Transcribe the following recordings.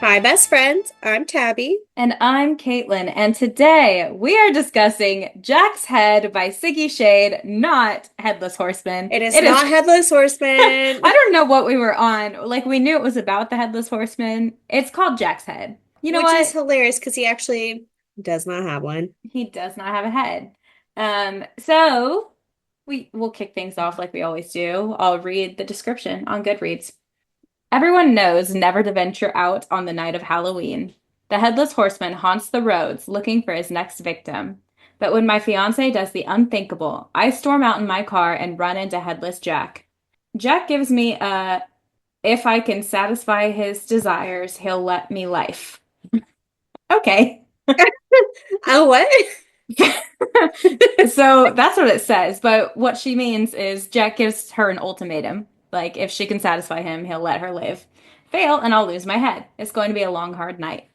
Hi, best friends. I'm Tabby. And I'm Caitlin, and today we are discussing Jack's Head by Siggy Shade, not Headless Horseman. It is It is, not Headless I Horseman, don't know what we were on. Like, we knew it was about the Headless Horseman. It's called Jack's Head. You know which is what? hilarious because he actually does not have one. He does not have a head. So we'll kick things off like we always do. I'll read the description on Goodreads. Everyone knows never to venture out on the night of Halloween. The headless horseman haunts the roads looking for his next victim. But when my fiance does the unthinkable, I storm out in my car and run into Headless Jack. Jack gives me a, if I can satisfy his desires, he'll let me life. Okay. Oh, what? So that's what it says. But what she means is Jack gives her an ultimatum. Like, if she can satisfy him, he'll let her live. Fail, and I'll lose my head. It's going to be a long, hard night.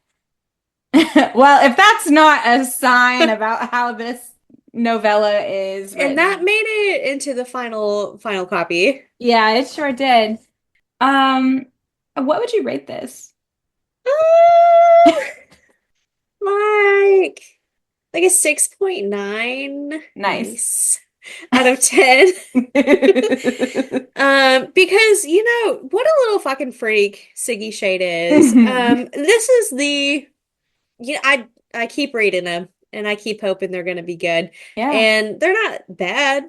Well, if that's not a sign about how this novella is And that written. made it into the final copy. Yeah, it sure did. Um, what would you rate this? Uh, like like a 6.9. Nice. Nice. Out of 10. Because what a little fucking freak Siggy Shade is. This is the I keep reading them and I keep hoping they're gonna be good. Yeah. And they're not bad,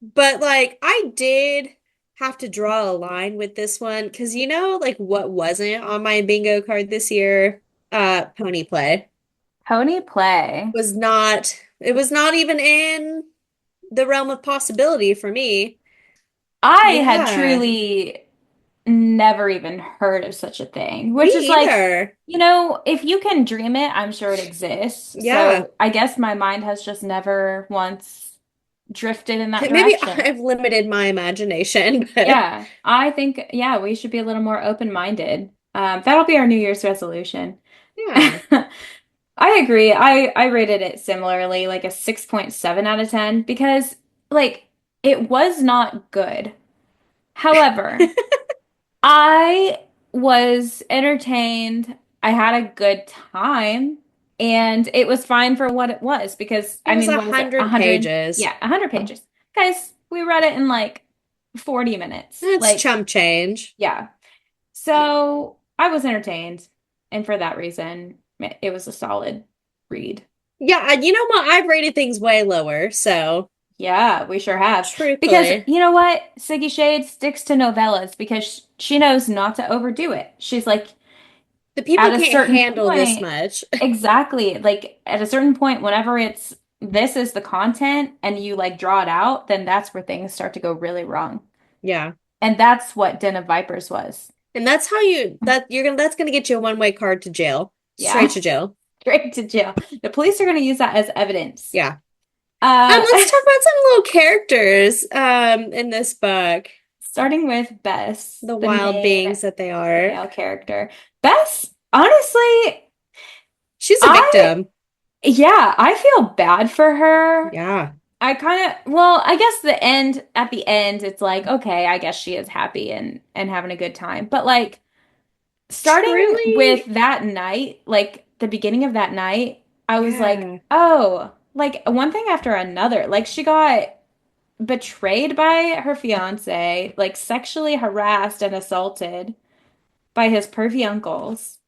but like I did have to draw a line with this one because like what wasn't on my bingo card this year? Pony play Pony play. was not it was not even in the realm of possibility for me. I had Yeah, truly never even heard of such a thing, me which is like, either. if you can dream it, I'm sure it exists. Yeah. So I guess my mind has just never once drifted in that Maybe direction. I've limited my imagination, but Yeah, I think, yeah, we should be a little more open-minded. That'll be our New Year's resolution. yeah. I agree. I rated it similarly, like a 6.7 out of 10, because like it was not good. However, I was entertained. I had a good time, and it was fine for what it was because It I was mean, a what was it? hundred 100? pages. Yeah, 100 pages. Guys, we read it in like 40 minutes. That's Like, chump change. yeah. So I was entertained, and for that reason, it was a solid read. Yeah, and you know what? I've rated things way lower, so Yeah, we sure have. Because truthfully, you know what? Siggy Shade sticks to novellas because she knows not to overdo it. She's like, the people at a can't certain handle this point, much. exactly, like at a certain point, whenever it's this is the content and you like draw it out, then that's where things start to go really wrong. Yeah. And that's what Den of Vipers was. And that's how that's gonna get you a one-way card to jail. Straight Yeah, to jail. straight to jail. The police are going to use that as evidence. Yeah. Uh, Let's talk about some little characters in this book. Starting with Bess, The the wild main beings that they are. female character. Bess, honestly, She's a I, victim. yeah, I feel bad for her. Yeah. I kind of, well, I guess at the end, it's like, okay, I guess she is happy and having a good time. But like starting with Truly, that night, like the beginning of that night, I was like, yeah. oh, like one thing after another. Like she got betrayed by her fiance, like sexually harassed and assaulted by his pervy uncles,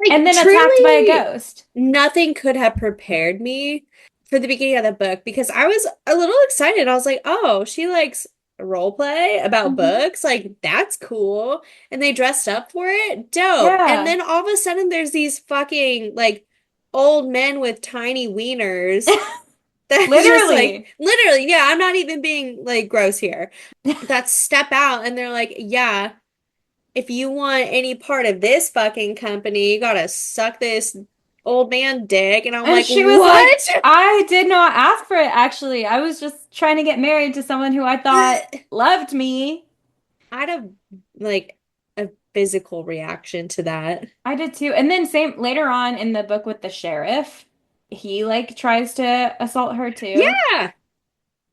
and Like then attacked by a truly ghost. nothing could have prepared me for the beginning of the book because I was a little excited. I was like, "Oh, she likes role play about Mhm. books. Like that's cool." And they dressed up for it. Dope. And Yeah. then all of a sudden there's these fucking like old men with tiny wieners that just like Literally. literally, yeah, I'm not even being like gross here. That step out and they're like, "Yeah, if you want any part of this fucking company, you gotta suck this old man dick." And I'm And like, she was like, what? I did not ask for it, actually. I was just trying to get married to someone who I thought loved me. I'd have like a physical reaction to that. I did too. And then same later on in the book with the sheriff, he like tries to assault her too. Yeah.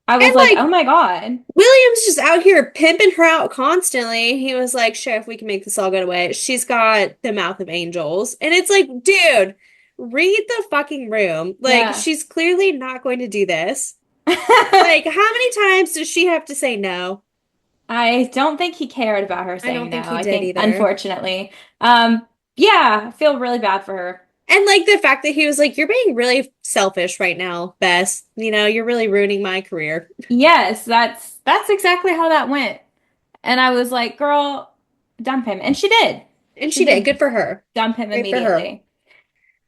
I And was like, oh like my God. William's just out here pimping her out constantly. He was like, Sheriff, we can make this all go away. She's got the mouth of angels. And it's like, dude, read the fucking room. Like, Yeah. she's clearly not going to do this. Like, how many times does she have to say no? I don't think he cared about her I saying don't no. think he I did think, either. unfortunately. Um, yeah, I feel really bad for her. And like the fact that he was like, you're being really selfish right now, Bess. You know, you're really ruining my career. Yes, that's exactly how that went. And I was like, girl, dump him. And she did. And She she did. did Good for her. dump him Great for her. immediately.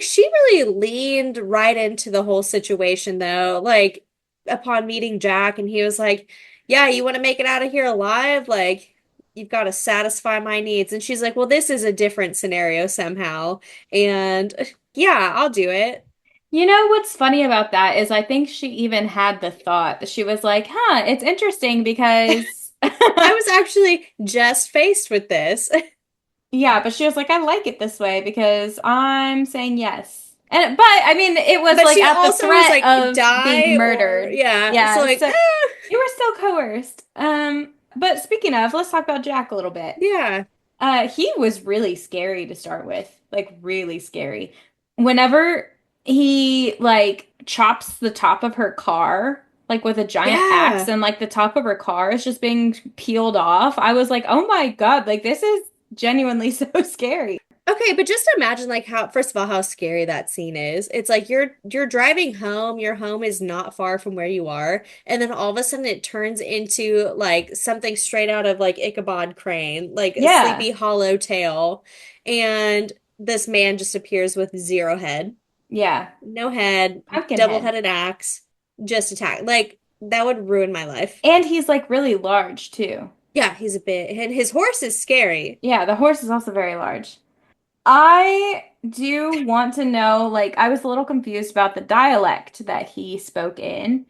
She really leaned right into the whole situation, though. Like, upon meeting Jack, and he was like, yeah, you want to make it out of here alive? Like, you've got to satisfy my needs. And she's like, well, this is a different scenario somehow. And yeah, I'll do it. You know what's funny about that is I think she even had the thought that she was like, huh, it's interesting because I was actually just faced with this. yeah, but she was like, I like it this way because I'm saying yes. And but I mean, it was But like she at the also was threat like, of being die or, murdered. yeah. So, Yeah, like, so you were still coerced. But speaking of, let's talk about Jack a little bit. yeah. He was really scary to start with, like really scary. Whenever he like chops the top of her car, like with a giant axe, Yeah. and like the top of her car is just being peeled off, I was like, oh my God, like this is genuinely so scary. Okay, but just imagine like how first of all how scary that scene is. It's like you're driving home, your home is not far from where you are, and then all of a sudden it turns into like something straight out of like Ichabod Crane, like a Yeah, Sleepy Hollow tale, and this man just appears with zero head, yeah, no head, Pumpkinhead. double-headed axe, just attack. Like that would ruin my life. And he's like really large too. Yeah, he's a bit, and his horse is scary. Yeah, the horse is also very large. I do want to know, like, I was a little confused about the dialect that he spoke in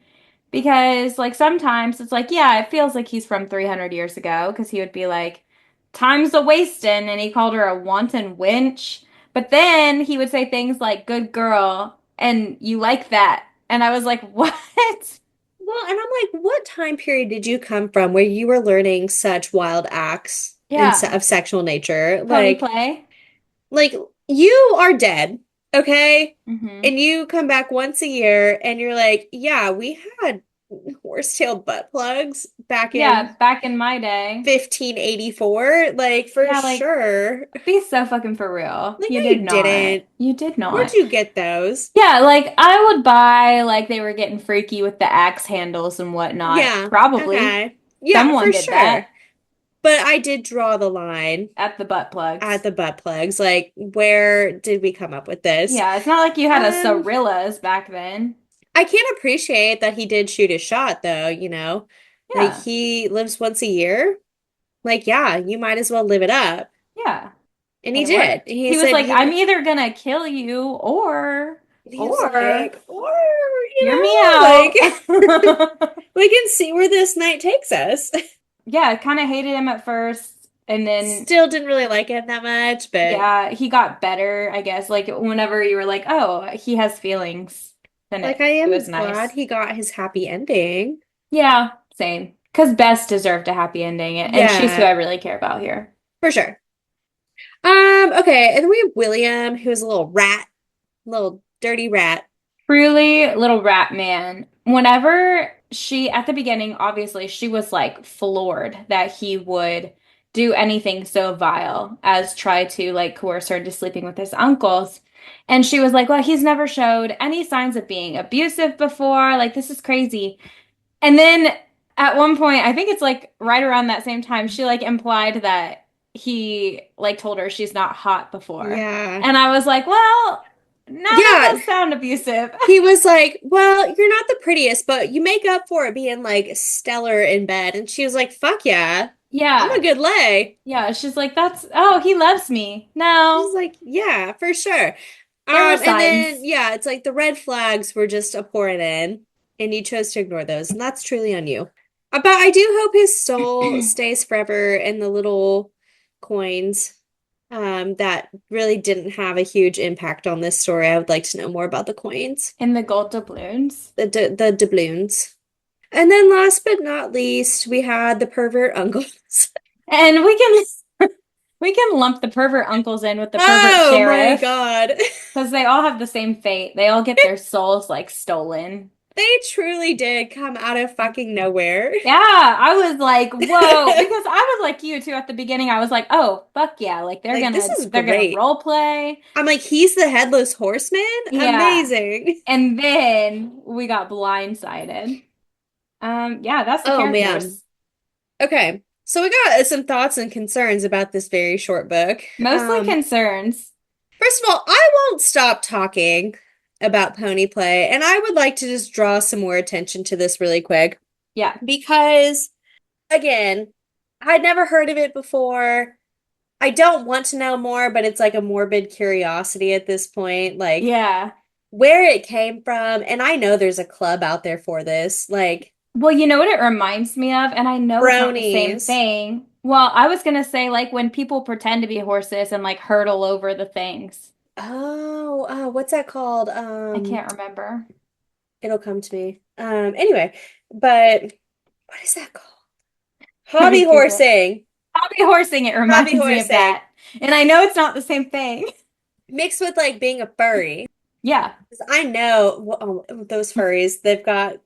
because, like, sometimes it's like, yeah, it feels like he's from 300 years ago because he would be like, time's a wastin', and he called her a wanton wench. But then he would say things like, good girl, and you like that. And I was like, what? Well, and I'm like, what time period did you come from where you were learning such wild acts and Yeah, of sexual nature? pony play. Like you are dead, okay? Hmm. And you come back once a year and you're like, yeah, we had horsetail butt plugs back in Yeah, back in my day. 1584, like for Yeah, like, sure. be so fucking for real. Like, You no, did you not. didn't. You did Where'd not. you get those? Yeah, like I would buy like they were getting freaky with the axe handles and whatnot. Yeah, Probably. okay. Yeah, Someone for did that sure. But I did draw the line at the butt at plugs. the butt plugs. Like, where did we come up with this? Yeah, it's not like you had a Um, Cirillas back then. I can appreciate that he did shoot his shot, though, you know? Like, Yeah. he lives once a year. Like, yeah, you might as well live it up. Yeah. And he And it did. worked. He He was said, like, you I'm know, either gonna kill you he was or like, or, hear me like, out. we can see where this night takes us. Yeah, kind of hated him at first and then Still didn't really like him that much, but yeah, he got better, I guess. Like whenever you were like, "Oh, he has feelings," then like, it I it am was glad nice. he got his happy ending. Yeah, same. Because Bess deserved a happy ending, and she's who I Yeah, really care about here. for sure. Okay, and then we have William, who's a little rat, little dirty rat. Truly, little rat man. Whenever she, at the beginning, obviously, she was like floored that he would do anything so vile as try to like coerce her into sleeping with his uncles. And she was like, well, he's never showed any signs of being abusive before. Like, this is crazy. And then at one point, I think it's like right around that same time, she like implied that he like told her she's not hot before. Yeah. And I was like, well, now that Yeah, does sound abusive. he was like, well, you're not the prettiest, but you make up for it being like stellar in bed. And she was like, fuck yeah, I'm a Yeah. good lay. Yeah. She's like, that's, oh, he loves me. She's No, like, yeah, for sure. there were And then signs. yeah, it's like the red flags were just a pouring in, and you chose to ignore those, and that's truly on you. But I do hope his soul stays forever in the little coins. That really didn't have a huge impact on this story. I would like to know more about the coins, In the gold doubloons. the doubloons. And then last but not least, we had the pervert uncles. And we can lump the pervert uncles in with the pervert Oh my sheriff God. because they all have the same fate. They all get their souls like stolen. They truly did come out of fucking nowhere. Yeah, I was like, whoa, because I was like you too at the beginning. I was like, oh, fuck yeah, like Like, this is they're gonna great. role play. I'm like, he's the headless horseman? Yeah. Amazing. And then we got blindsided. Yeah, that's the Oh man. characters. Okay. So we got some thoughts and concerns about this very short book. Mostly concerns. First of all, I won't stop talking about pony play, and I would like to just draw some more attention to this really quick Yeah. because, again, I'd never heard of it before. I don't want to know more, but it's like a morbid curiosity at this point, like Yeah. where it came from. And I know there's a club out there for this, like Well, you know what it reminds me of? And I know it's not the same bronies. thing. Well, I was gonna say like when people pretend to be horses and like hurdle over the things. What's that called? I can't remember. It'll come to me. Anyway, but what is that called? Let me Hobby Google. horsing. Hobby horsing, it Hobby reminds me of horsing that. And I know it's not the same thing. mixed with like being a furry. Yeah. 'Cause I know those furries, they've got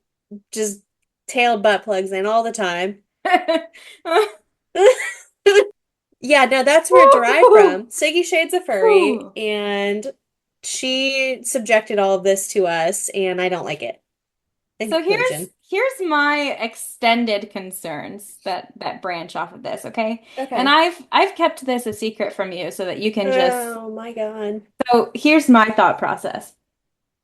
just tailed butt plugs in all the time. Yeah, no, that's where it derived Woo! from. Siggy Shade's a furry, Woo! and she subjected all of this to us, and I don't like it. In So conclusion. here's my extended concerns that branch off of this, okay? And Okay. I've kept this a secret from you so that you can just Oh my God. so here's my thought process.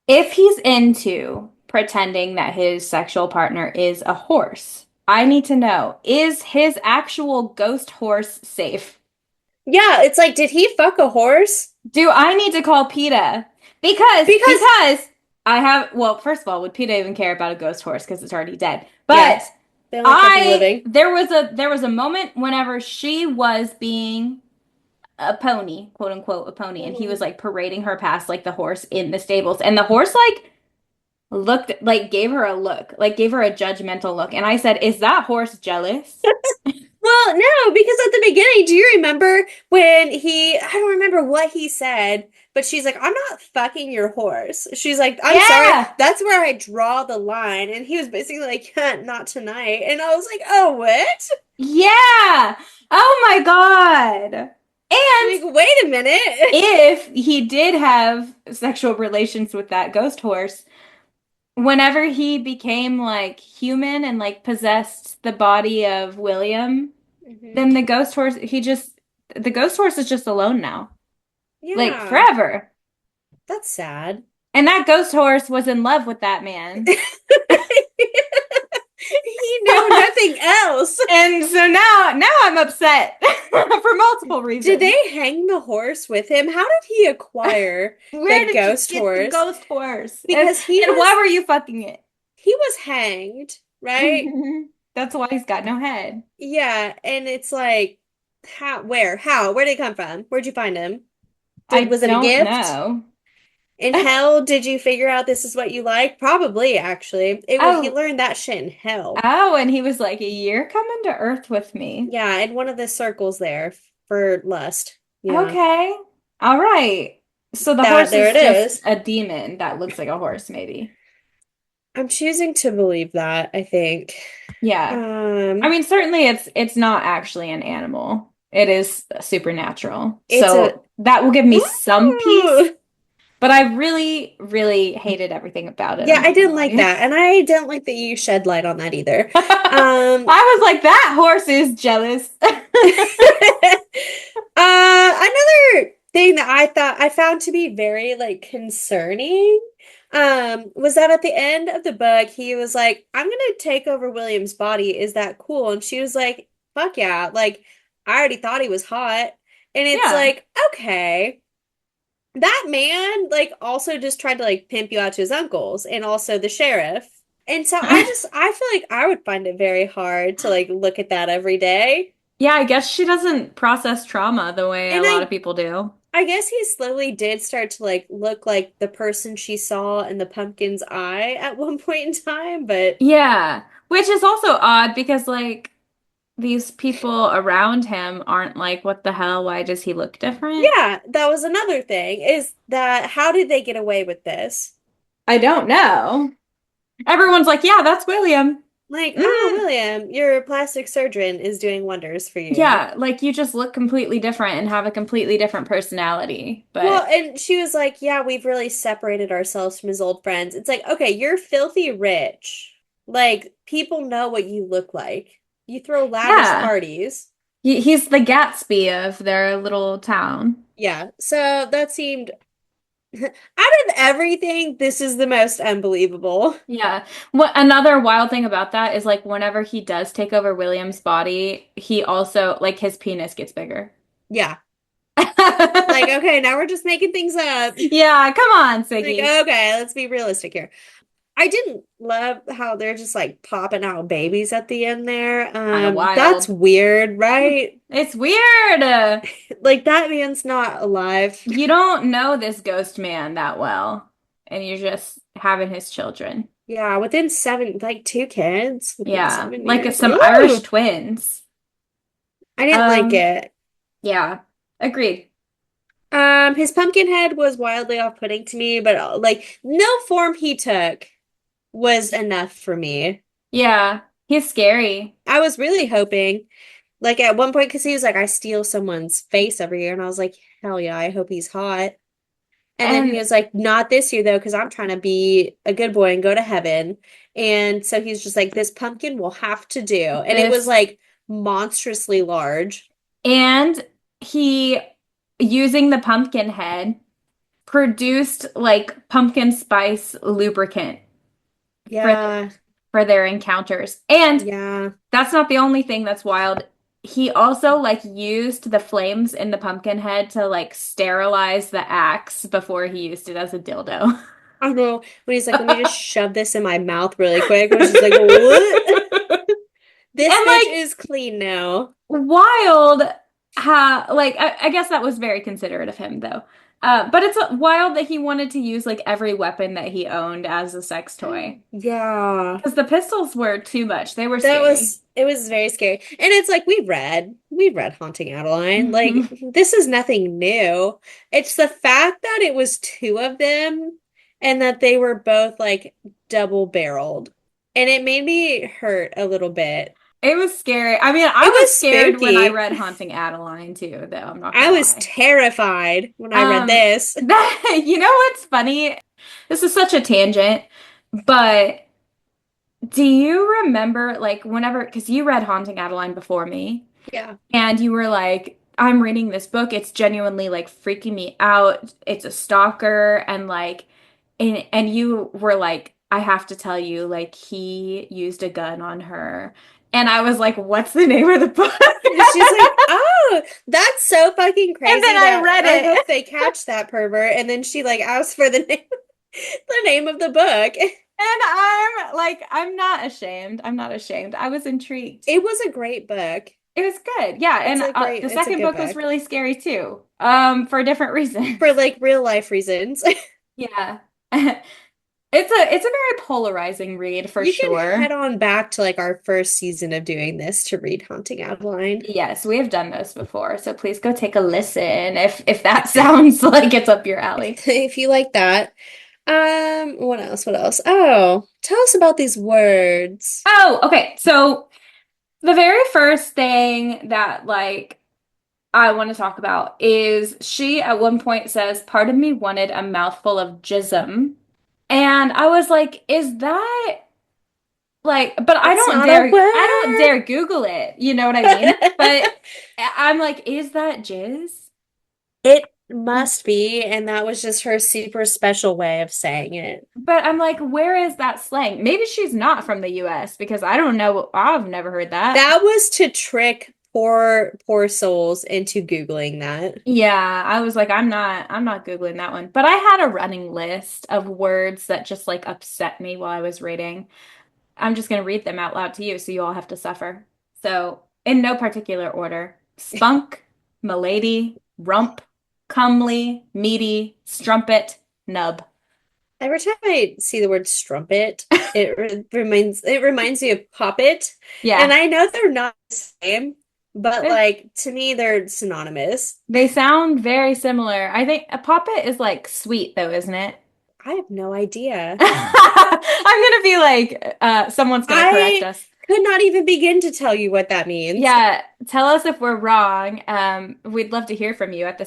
If he's into pretending that his sexual partner is a horse, I need to know, is his actual ghost horse safe? Yeah, it's like, did he fuck a horse? Do I need to call PETA? Because, Because I have, well, first of all, would PETA even care about a ghost horse because it's already dead? yeah, But they only care for the living. there was a moment whenever she was being a pony, quote unquote, a pony, and he was Mhm. like parading her past like the horse in the stables, and the horse like looked like gave her a look, like gave her a judgmental look, and I said, "Is that horse jealous?" Well, no, because at the beginning, do you remember when I don't remember what he said, but she's like, I'm not fucking your horse. She's like, I'm sorry, Yeah, that's where I draw the line. And he was basically like, not tonight. And I was like, oh, what? yeah. Oh my God. And Like, wait a minute. if he did have sexual relations with that ghost horse, whenever he became like human and like possessed the body of William, hmm then the ghost horse is just alone now, like Yeah, forever. that's sad. And that ghost horse was in love with that man. He knew nothing else. And so now I'm upset for multiple Did reasons. they hang the horse with him? How did he acquire Where the did you ghost get the horse? ghost horse? Because And why were you fucking it? he was hanged, right? That's why he's got no head. Yeah, and it's like, where did he come from? Where'd you find him? I Was it a don't gift? know. In hell, did you figure out this is what you like? Probably, actually. He Oh, learned that shit in hell. oh, and he was like, "You're coming to Earth with me." Yeah, in one of the circles there for lust. Yeah. Okay. All right. So the That horse there it is just is. a demon that looks like a horse, maybe. I'm choosing to believe that, I think. Yeah. I Um, mean, certainly it's not actually an animal. It is supernatural. it's a So that will give me some peace, Ooh! but I really, really hated everything about it. Yeah, I'm I not gonna didn't lie to like you. that. And I didn't like that you shed light on that either. I Um, was like, that horse is jealous. Another thing that I found to be very like concerning, was that at the end of the book, he was like, I'm gonna take over William's body. Is that cool? And she was like, fuck yeah. Like, I already thought he was hot. And it's Yeah. like, okay. That man, like, also just tried to like pimp you out to his uncles and also the sheriff. And so I feel like I would find it very hard to like look at that every day. Yeah, I guess she doesn't process trauma the way a And lot of people do. I guess he slowly did start to like look like the person she saw in the pumpkin's eye at one point in time, but Yeah, which is also odd because like these people around him aren't like, what the hell? Why does he look different? yeah, that was another thing is that how did they get away with this? I don't know. Everyone's like, yeah, that's William. Like, oh, Mm, William, your plastic surgeon is doing wonders for you. yeah, like you just look completely different and have a completely different personality. Well, But and she was like, yeah, we've really separated ourselves from his old friends. It's like, okay, you're filthy rich. Like, people know what you look like. You throw lavish yeah, parties. he's the Gatsby of their little town. Yeah, so that seemed, out of everything, this is the most unbelievable. Yeah. What another wild thing about that is like whenever he does take over William's body, he also like his penis gets bigger. Yeah, like, okay, now we're just making things up. Yeah, come on, Like, Siggy. okay, let's be realistic here. I didn't love how they're just like popping out babies at the end there. Kind of That's wild. weird, right? It's weird. Like that man's not alive. You don't know this ghost man that well, and you're just having his children. Yeah, within seven, like two kids within Yeah, 7 years. some Irish Ooh, twins. I didn't like Um, it. yeah, agreed. His pumpkin head was wildly off-putting to me, but like no form he took was enough for me. Yeah, he's scary. I was really hoping, like at one point, because he was like, I steal someone's face every year, and I was like, hell yeah, I hope he's hot. And then he And was like, not this year though, because I'm trying to be a good boy and go to heaven. And so he's just like, this pumpkin will have to do. And it was this like monstrously large. and he using the pumpkin head produced like pumpkin spice lubricant for Yeah. for their encounters. And Yeah. that's not the only thing that's wild. He also like used the flames in the pumpkin head to like sterilize the axe before he used it as a dildo. I don't know. When he's like, let me just shove this in my mouth really quick. I was just like, what? This And bitch like is clean now. wild how like I guess that was very considerate of him though. But it's wild that he wanted to use like every weapon that he owned as a sex toy. Yeah. Because the pistols were too much. They were That scary. was it was very scary. And it's like we read Haunting Adeline. Like Mhm. this is nothing new. It's the fact that it was two of them and that they were both like double barreled. And it made me hurt a little bit. It was scary. I mean, I It was was scared when I spooky. read Haunting Adeline too, though. I'm not I gonna was lie. terrified when I read this. That you know what's funny? This is such a tangent, but do you remember like whenever, because you read Haunting Adeline before me, Yeah. and you were like, I'm reading this book, it's genuinely like freaking me out. It's a stalker, and like, and you were like, I have to tell you, like, he used a gun on her. And I was like, what's the name of the book? And she's like, "Oh, that's so fucking And then crazy I that read I hope it. they catch that pervert." And then she like asks for the name the name of the book. And I'm like, I'm not ashamed. I'm not ashamed. I was intrigued. It was a great book. It was good. Yeah. And the It's a second good book was book really scary too, for different for reasons. like real life reasons. Yeah. It's a very polarizing read for You can head sure. on back to like our first season of doing this to read Haunting Adeline. Yes, we have done this before, so please go take a listen if that sounds like it's up your alley. If you like that. What else? What else? Oh, tell us about these words. Oh, okay. So the very first thing that like I want to talk about is she at one point says, part of me wanted a mouthful of jism. And I was like, is that like, but That's not a I don't word. dare Google it. You know what I mean? But I'm like, is that jizz? It must be, and that was just her super special way of saying it. But I'm like, where is that slang? Maybe she's not from the US because I don't know. I've never heard that. That was to trick poor souls into Googling that. Yeah, I was like, I'm not Googling that one. But I had a running list of words that just like upset me while I was reading. I'm just gonna read them out loud to you so you all have to suffer. So, in no particular order, spunk, milady, rump, comely, meaty, strumpet, nub. Every time I see the word strumpet, it reminds me of poppet. And Yeah, I know they're not the same, but they like to me they're synonymous. they sound very similar. I think a poppet is like sweet though, isn't it? I have no idea. I'm gonna be like, someone's gonna correct I us. could not even begin to tell you what that means. Yeah, tell us if we're wrong. We'd love to hear from you at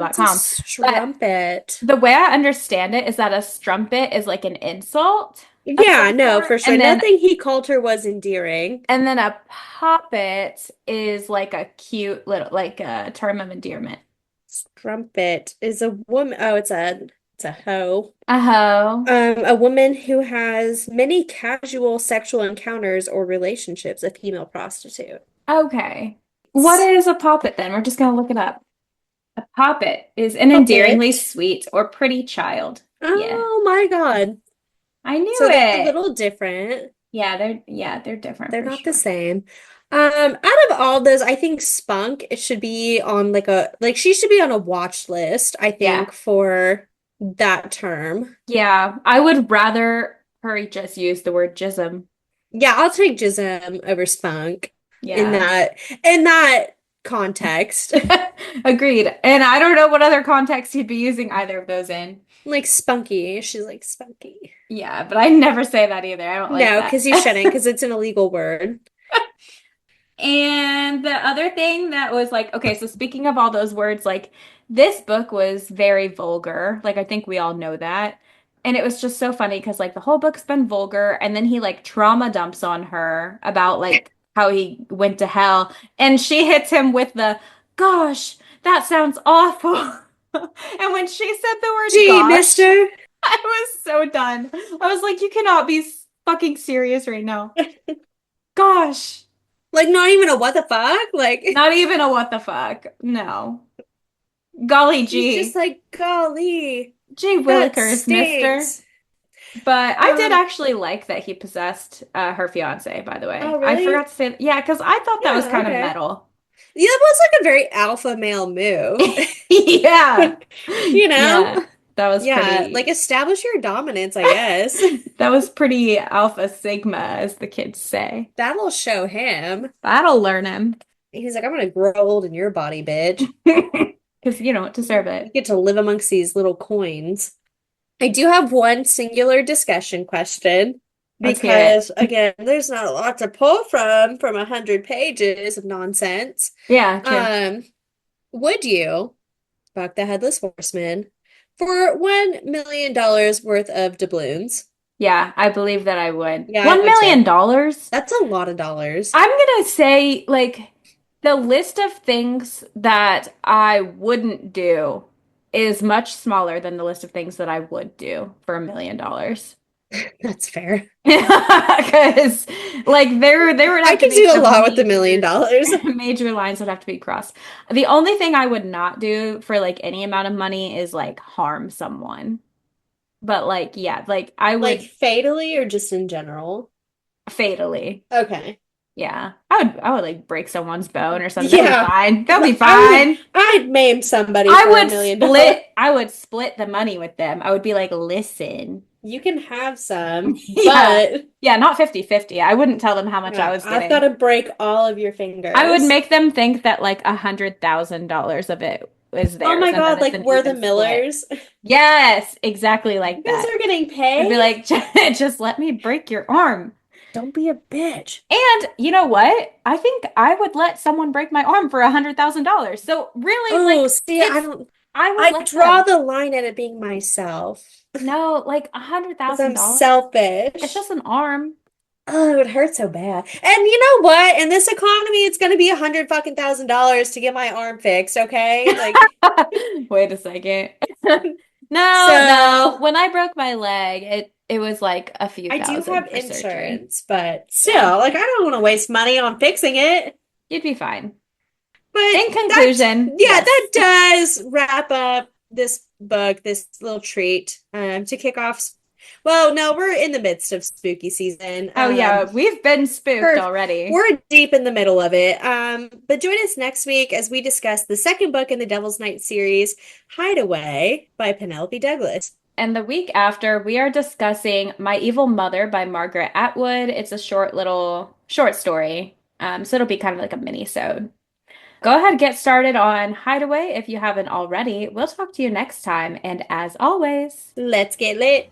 What's a thesisterswarden@gmail.com. But strumpet? the way I understand it is that a strumpet is like an insult of Yeah, some no, sort, for sure. Nothing he called her was endearing. and then a poppet is like a cute little like a term of endearment. Strumpet is a woman. Oh, it's a hoe. Oh, A woman who has many casual sexual encounters or relationships, a female prostitute. okay. What is a poppet then? We're just gonna look it up. A poppet is an endearingly Puppet. sweet or pretty child. Yeah, Oh my God. I knew So they're a it. little different. Yeah, they're different They're for not the sure. same. Out of all those, I think Spunk it should be on like she should be on a watch list, I Yeah. think, for that term. Yeah, I would rather her just use the word jism. Yeah, I'll take Jism over Spunk in Yeah. that context. Agreed. And I don't know what other context you'd be using either of those in. Like Spunky. She's like Spunky. Yeah, but I never say that either. I don't like No, that. because you shouldn't, because it's an illegal word. And the other thing that was like, okay, so speaking of all those words, like this book was very vulgar. Like I think we all know that. And it was just so funny because like the whole book's been vulgar and then he like trauma dumps on her about like how he went to hell and she hits him with the gosh, that sounds awful. And when she said the word Gee, gosh, mister. I was so done. I was like, you cannot be fucking serious right now. Gosh. Like not even a what the fuck? Like Not even a what the fuck. No. Golly he's just gee. like, golly, Gee that willikers, mister. stinks. But I did Um, actually like that he possessed her fiance, by the way. oh I forgot really? to say, yeah, because I thought that was Yeah, kind of okay. metal. Yeah, that was like a very alpha male move. Yeah. You Yeah. know? That was Yeah, like pretty establish your dominance, I guess. that was pretty alpha sigma, as the kids say. That'll show him. That'll learn him. He's like, I'm gonna grow old in your body, bitch. Because you don't deserve You it. get to live amongst these little coins. I do have one singular discussion question Let's hear it. because, again, there's not a lot to pull from 100 pages of nonsense. Yeah, true. Um, would you fuck the Headless Horseman for $1 million worth of doubloons? Yeah, I believe that I would. Yeah, I $1 would too. million? dollars? That's a lot of dollars. I'm gonna say, like, the list of things that I wouldn't do is much smaller than the list of things that I would do for $1 million. That's fair. Because, like, there would I have to could be do a some lot with $1 million. major, major lines would have to be crossed. The only thing I would not do for like any amount of money is like harm someone. But like, yeah, like I Like would fatally or just in general? fatally. Okay. Yeah. I would like break someone's bone or something. They'll be Yeah. fine. They'll be I fine. I'd maim somebody for $1 million. I would split the money with them. I would be like, listen. You can have some, Yeah. but Yeah, not 50-50. I wouldn't tell them how much I was I've got getting. to break all of your I would fingers. make them think that like $100,000 of it is Oh my theirs and that God, it's like an we're the even split. Millers. Yes, exactly You like guys that. are getting I'd be paid? like, just let me break your arm. Don't be a bitch. And you know what? I think I would let someone break my arm for $100,000. So really, Oh, like, see, I it's don't I would I let draw them. the line at it being myself No, like a hundred because thousand I'm dollars. It's selfish. just an arm. Oh, it would hurt so bad. And you know what? In this economy, it's gonna be 100 fucking thousand dollars to get my arm fixed, okay? Like, Wait a second. No, no. so When I broke my leg, it was like a few I do thousand have for surgery. insurance, but Yeah, still, like I don't want to waste money on fixing it. you'd be fine. But In that, conclusion, yeah, that yes. does wrap up this book, this little treat, to kick off. Well, no, we're in the midst of spooky season. Oh yeah, we've been spooked We're already. we're deep in the middle of it. But join us next week as we discuss the second book in the Devil's Night series, Hideaway by Penelope Douglas. And the week after, we are discussing My Evil Mother by Margaret Atwood. It's a short story. So it'll be kind of like a mini-sode. Go ahead and get started on Hideaway if you haven't already. We'll talk to you next time. And as always, Let's get lit.